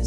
Hey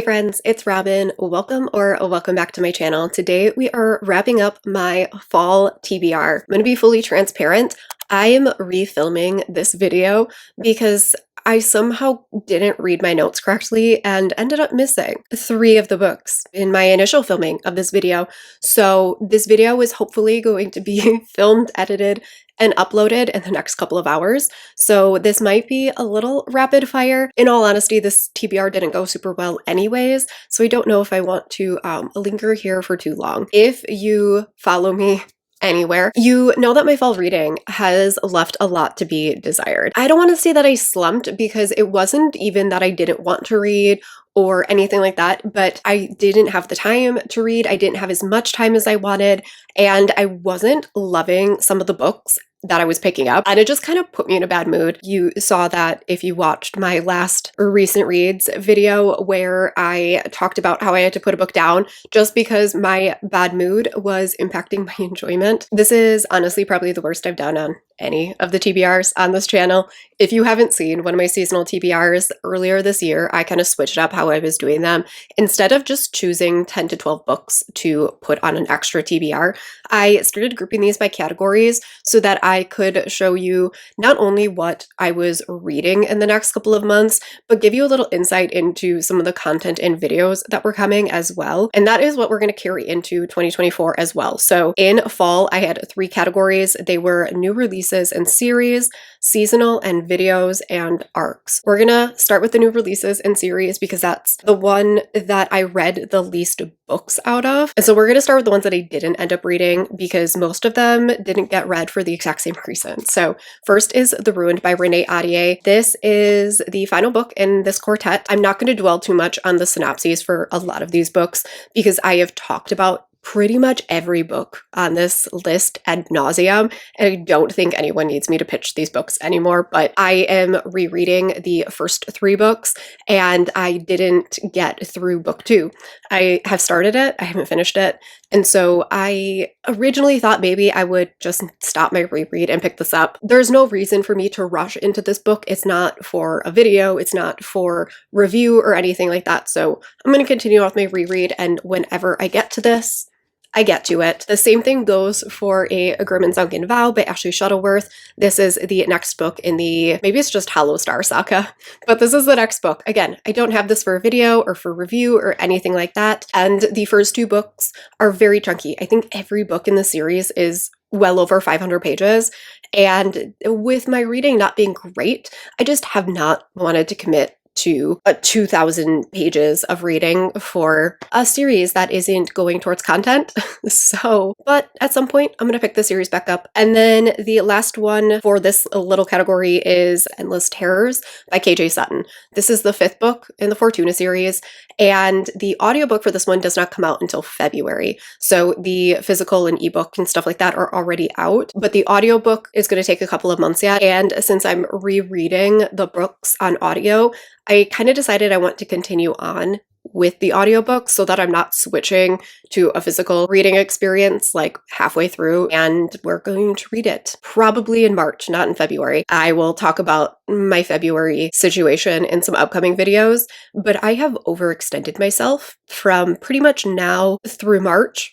friends, it's Robin. Welcome back to my channel. Today we are wrapping up my fall TBR. I'm going to be fully transparent. I am refilming this video because I somehow didn't read my notes correctly and ended up missing 3 of the books in my initial filming of this video. So this video is hopefully going to be filmed, edited, and uploaded in the next couple of hours. So this might be a little rapid fire. In all honesty, this TBR didn't go super well anyways, so I don't know if I want to linger here for too long. If you follow me anywhere, you know that my fall reading has left a lot to be desired. I don't want to say that I slumped because it wasn't even that I didn't want to read or anything like that, but I didn't have the time to read. I didn't have as much time as I wanted, and I wasn't loving some of the books that I was picking up, and it just kind of put me in a bad mood. You saw that if you watched my last recent reads video where I talked about how I had to put a book down just because my bad mood was impacting my enjoyment. This is honestly probably the worst I've done on any of the TBRs on this channel. If you haven't seen one of my seasonal TBRs earlier this year, I kind of switched up how I was doing them. Instead of just choosing 10 to 12 books to put on an extra TBR, I started grouping these by categories so that I could show you not only what I was reading in the next couple of months, but give you a little insight into some of the content and videos that were coming as well. And that is what we're going to carry into 2024 as well. So in fall, I had 3 categories. They were new releases and series, seasonal and videos, and arcs. We're gonna start with the new releases and series because that's the one that I read the least books out of. And so we're gonna start with the ones that I didn't end up reading because most of them didn't get read for the exact same reason. So first is The Ruined by Renee Ahdieh. This is the final book in this quartet. I'm not going to dwell too much on the synopses for a lot of these books because I have talked about pretty much every book on this list ad nauseum, and I don't think anyone needs me to pitch these books anymore, but I am rereading the first 3 books, and I didn't get through book 2. I have started it, I haven't finished it, and so I originally thought maybe I would just stop my reread and pick this up. There's no reason for me to rush into this book. It's not for a video, it's not for review or anything like that, so I'm going to continue with my reread, and whenever I get to this, I get to it. The same thing goes for A Grim and Sunken Vow by Ashley Shuttleworth. This is the next book in the, maybe it's just Hollow Star saga, but this is the next book. Again, I don't have this for a video or for review or anything like that. And the first 2 books are very chunky. I think every book in the series is well over 500 pages. And with my reading not being great, I just have not wanted to commit to 2,000 pages of reading for a series that isn't going towards content. But at some point, I'm going to pick the series back up. And then the last one for this little category is Endless Terrors by KJ Sutton. This is the 5th book in the Fortuna series, and the audiobook for this one does not come out until February. So the physical and ebook and stuff like that are already out, but the audiobook is going to take a couple of months yet. And since I'm rereading the books on audio, I kind of decided I want to continue on with the audiobook so that I'm not switching to a physical reading experience like halfway through, and we're going to read it probably in March, not in February. I will talk about my February situation in some upcoming videos, but I have overextended myself from pretty much now through March.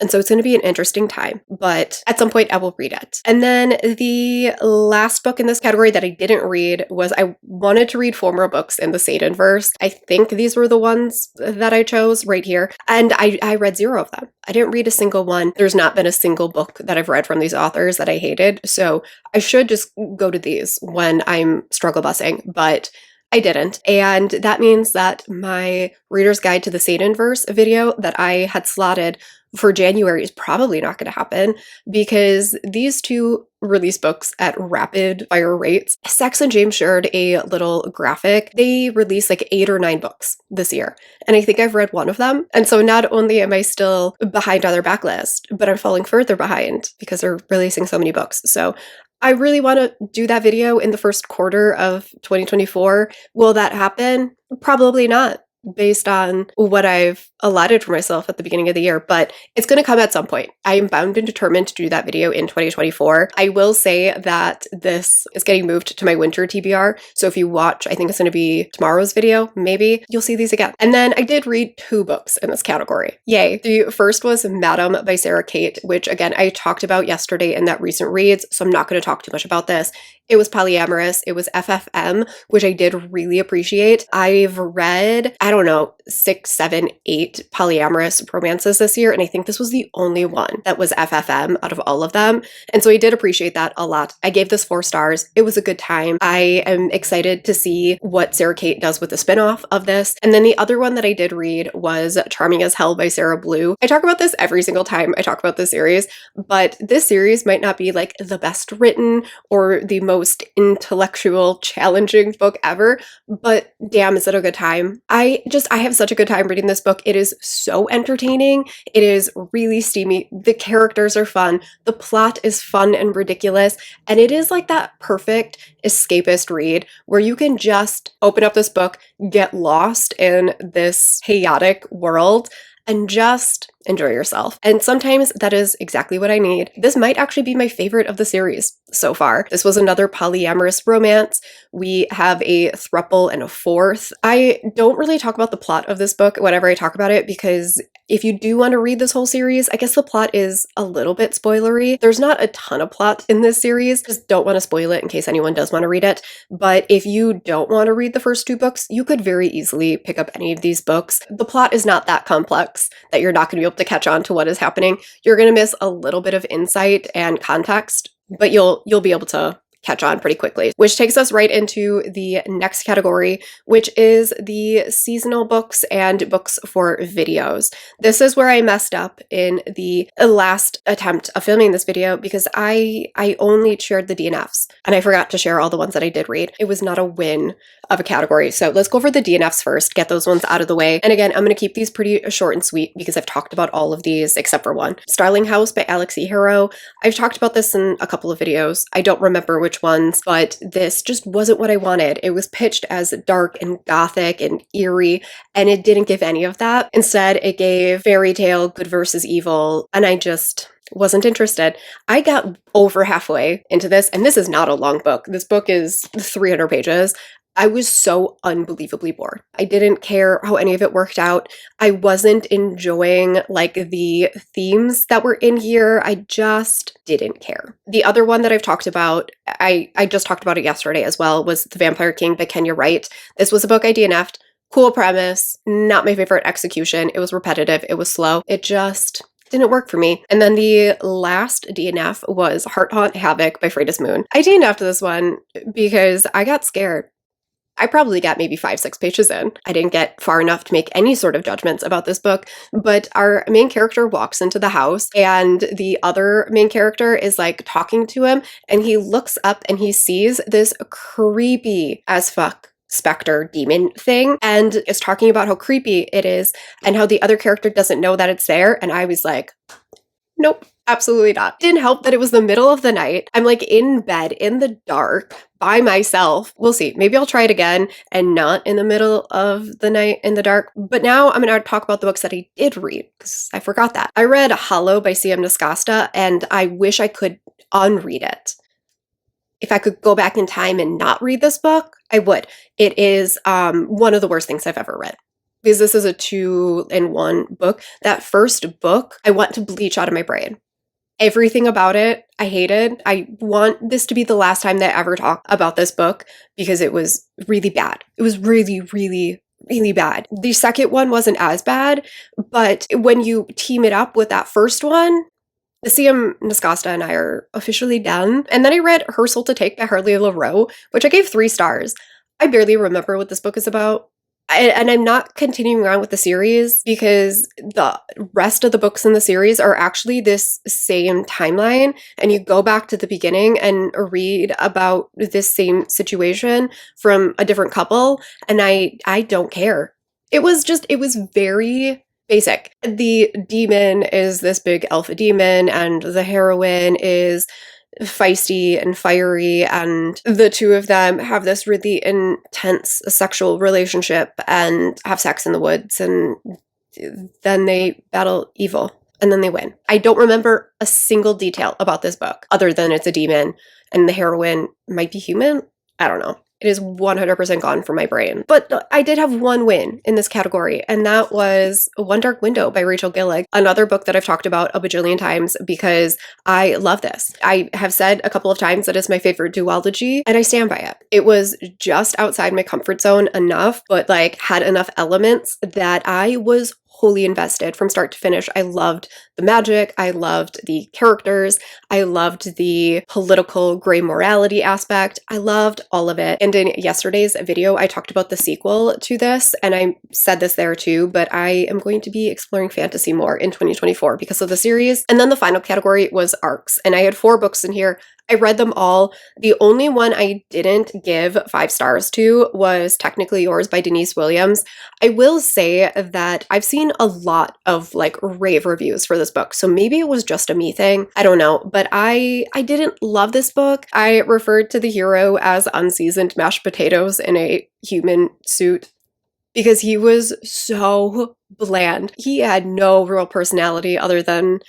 And so it's going to be an interesting time, but at some point I will read it. And then the last book in this category that I didn't read was, I wanted to read 4 more books in the Satan-verse. I think these were the ones that I chose right here. And I read 0 of them. I didn't read a single one. There's not been a single book that I've read from these authors that I hated. So I should just go to these when I'm struggle busing, but I didn't. And that means that my Reader's Guide to the Satan-verse video that I had slotted for January is probably not going to happen because these 2 release books at rapid fire rates. Sax and James shared a little graphic. They released like 8 or 9 books this year, and I think I've read 1 of them. And so not only am I still behind on their backlist, but I'm falling further behind because they're releasing so many books. So I really want to do that video in the first quarter of 2024. Will that happen? Probably not, based on what I've allotted for myself at the beginning of the year, but it's going to come at some point. I am bound and determined to do that video in 2024. I will say that this is getting moved to my winter TBR, so if you watch, I think it's going to be tomorrow's video, maybe you'll see these again. And then I did read 2 books in this category. Yay. The first was Madam by Sarah Kate, which again, I talked about yesterday in that recent reads, so I'm not going to talk too much about this. It was polyamorous. It was FFM, which I did really appreciate. I've read, I don't know, 6, 7, 8 polyamorous romances this year, and I think this was the only one that was FFM out of all of them. And so I did appreciate that a lot. I gave this 4 stars. It was a good time. I am excited to see what Sarah Kate does with the spinoff of this. And then the other one that I did read was Charming as Hell by Sarah Blue. I talk about this every single time I talk about this series, but this series might not be like the best written or the most intellectual, challenging book ever, but damn, is it a good time. I have such a good time reading this book. It is so entertaining. It is really steamy. The characters are fun. The plot is fun and ridiculous. And it is like that perfect escapist read where you can just open up this book, get lost in this chaotic world, and just enjoy yourself. And sometimes that is exactly what I need. This might actually be my favorite of the series so far. This was another polyamorous romance. We have a throuple and a fourth. I don't really talk about the plot of this book whenever I talk about it because if you do want to read this whole series, I guess the plot is a little bit spoilery. There's not a ton of plot in this series. Just don't want to spoil it in case anyone does want to read it. But if you don't want to read the first 2 books, you could very easily pick up any of these books. The plot is not that complex that you're not going to be able to catch on to what is happening. You're going to miss a little bit of insight and context, but you'll be able to catch on pretty quickly, which takes us right into the next category, which is the seasonal books and books for videos. This is where I messed up in the last attempt of filming this video because I only shared the DNFs and I forgot to share all the ones that I did read. It was not a win of a category. So let's go over the DNFs first, get those ones out of the way. And again, I'm going to keep these pretty short and sweet because I've talked about all of these except for one. Starling House by Alex E. Harrow. I've talked about this in a couple of videos. I don't remember which ones, but this just wasn't what I wanted. It was pitched as dark and gothic and eerie, and it didn't give any of that. Instead, it gave fairy tale, good versus evil, and I just wasn't interested. I got over halfway into this, and this is not a long book. This book is 300 pages. I was so unbelievably bored. I didn't care how any of it worked out. I wasn't enjoying like the themes that were in here. I just didn't care. The other one that I've talked about, I just talked about it yesterday as well, was The Vampire King by Kenya Wright. This was a book I DNF'd. Cool premise, not my favorite execution. It was repetitive, it was slow. It just didn't work for me. And then the last DNF was Heart Haunt Havoc by Freda's Moon. I DNF'd this one because I got scared. I probably got maybe 5-6 pages in. I didn't get far enough to make any sort of judgments about this book, but our main character walks into the house and the other main character is like talking to him and he looks up and he sees this creepy as fuck specter demon thing and is talking about how creepy it is and how the other character doesn't know that it's there. And I was like, nope, absolutely not. It didn't help that it was the middle of the night. I'm like in bed in the dark by myself. We'll see. Maybe I'll try it again and not in the middle of the night in the dark. But now I'm going to talk about the books that I did read because I forgot that. I read Hollow by C.M. Nascosta and I wish I could unread it. If I could go back in time and not read this book, I would. It is one of the worst things I've ever read. Because this is a 2-in-1 book. That first book, I want to bleach out of my brain. Everything about it, I hated. I want this to be the last time that I ever talk about this book because it was really bad. It was really, really, really bad. The second one wasn't as bad, but when you team it up with that first one, the C.M. Nascosta and I are officially done. And then I read Her Soul to Take by Harley LaRoe, which I gave 3 stars. I barely remember what this book is about. And I'm not continuing on with the series because the rest of the books in the series are actually this same timeline. And you go back to the beginning and read about this same situation from a different couple. And I don't care. It was very basic. The demon is this big alpha demon and the heroine is feisty and fiery, and the two of them have this really intense sexual relationship and have sex in the woods, and then they battle evil, and then they win. I don't remember a single detail about this book other than it's a demon and the heroine might be human. I don't know. It is 100% gone from my brain. But I did have one win in this category, and that was One Dark Window by Rachel Gillig, another book that I've talked about a bajillion times because I love this. I have said a couple of times that it's my favorite duology, and I stand by it. It was just outside my comfort zone enough, but like had enough elements that I was wholly invested from start to finish. I loved the magic. I loved the characters. I loved the political gray morality aspect. I loved all of it. And in yesterday's video, I talked about the sequel to this, and I said this there too, but I am going to be exploring fantasy more in 2024 because of the series. And then the final category was arcs, and I had 4 books in here. I read them all. The only one I didn't give 5 stars to was Technically Yours by Denise Williams. I will say that I've seen a lot of like rave reviews for this book, so maybe it was just a me thing. I don't know, but I didn't love this book. I referred to the hero as unseasoned mashed potatoes in a human suit because he was so bland. He had no real personality other than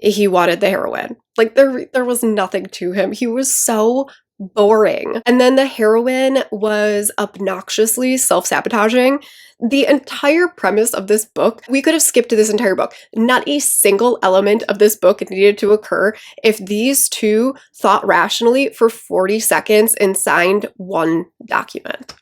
he wanted the heroine. Like there was nothing to him. He was so boring. And then the heroine was obnoxiously self-sabotaging. The entire premise of this book, we could have skipped this entire book. Not a single element of this book needed to occur if these two thought rationally for 40 seconds and signed one document.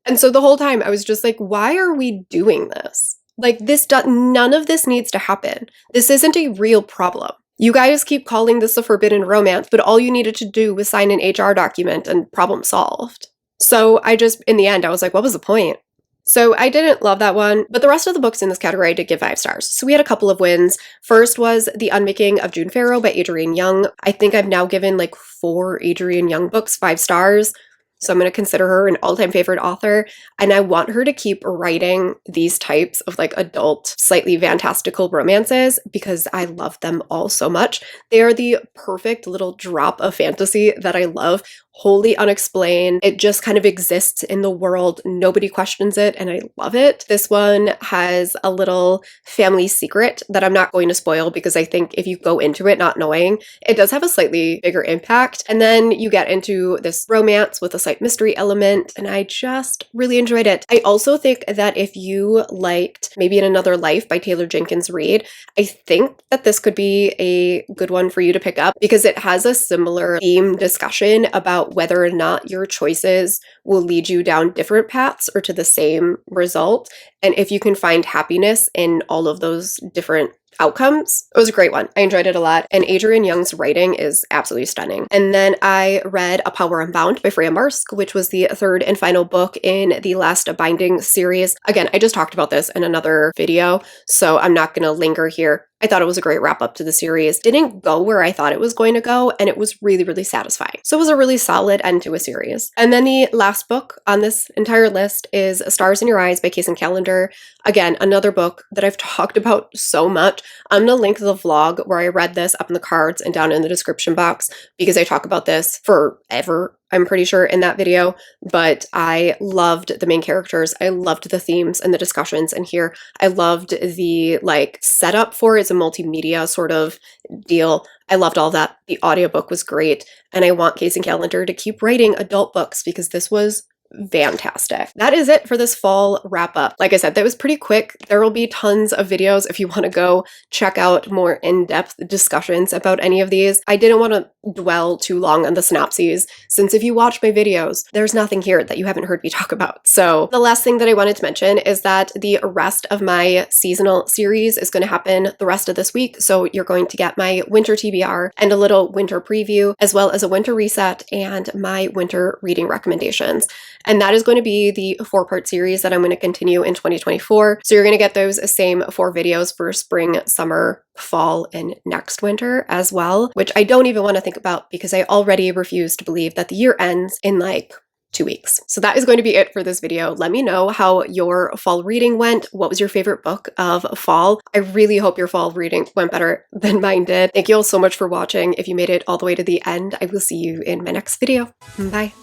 And so the whole time I was just like, why are we doing this? Like none of this needs to happen. This isn't a real problem. You guys keep calling this a forbidden romance, but all you needed to do was sign an HR document and problem solved. So in the end, I was like, what was the point? So I didn't love that one, but the rest of the books in this category I did give 5 stars. So we had a couple of wins. First was The Unmaking of June Farrow by Adrienne Young. I think I've now given like 4 Adrienne Young books 5 stars. So I'm going to consider her an all-time favorite author, and I want her to keep writing these types of like adult, slightly fantastical romances because I love them all so much. They are the perfect little drop of fantasy that I love, wholly unexplained. It just kind of exists in the world. Nobody questions it, and I love it. This one has a little family secret that I'm not going to spoil because I think if you go into it not knowing, it does have a slightly bigger impact. And then you get into this romance with a slight mystery element, and I just really enjoyed it. I also think that if you liked Maybe in Another Life by Taylor Jenkins Reid, I think that this could be a good one for you to pick up because it has a similar theme discussion about whether or not your choices will lead you down different paths or to the same result, and if you can find happiness in all of those different outcomes. It was a great one. I enjoyed it a lot, and Adrienne Young's writing is absolutely stunning. And then I read A Power Unbound by Freya Marsk, which was the 3rd and final book in the Last Binding series. Again, I just talked about this in another video, so I'm not going to linger here. I thought it was a great wrap up to the series. Didn't go where I thought it was going to go, and it was really, really satisfying. So it was a really solid end to a series. And then the last book on this entire list is Stars in Your Eyes by Kacen Callender. Again, another book that I've talked about so much. I'm going to link the vlog where I read this up in the cards and down in the description box because I talk about this forever, I'm pretty sure, in that video, but I loved the main characters. I loved the themes and the discussions in here. I loved the like setup for it. It's a multimedia sort of deal. I loved all that. The audiobook was great, and I want Kacen Callender to keep writing adult books because this was fantastic. That is it for this fall wrap up. Like I said, that was pretty quick. There will be tons of videos if you want to go check out more in-depth discussions about any of these. I didn't want to dwell too long on the synopses since if you watch my videos, there's nothing here that you haven't heard me talk about. So the last thing that I wanted to mention is that the rest of my seasonal series is going to happen the rest of this week. So you're going to get my winter TBR and a little winter preview, as well as a winter reset and my winter reading recommendations. And that is going to be the 4-part series that I'm going to continue in 2024. So you're going to get those same 4 videos for spring, summer, fall, and next winter as well, which I don't even want to think about because I already refuse to believe that the year ends in like 2 weeks. So that is going to be it for this video. Let me know how your fall reading went. What was your favorite book of fall? I really hope your fall reading went better than mine did. Thank you all so much for watching. If you made it all the way to the end, I will see you in my next video. Bye.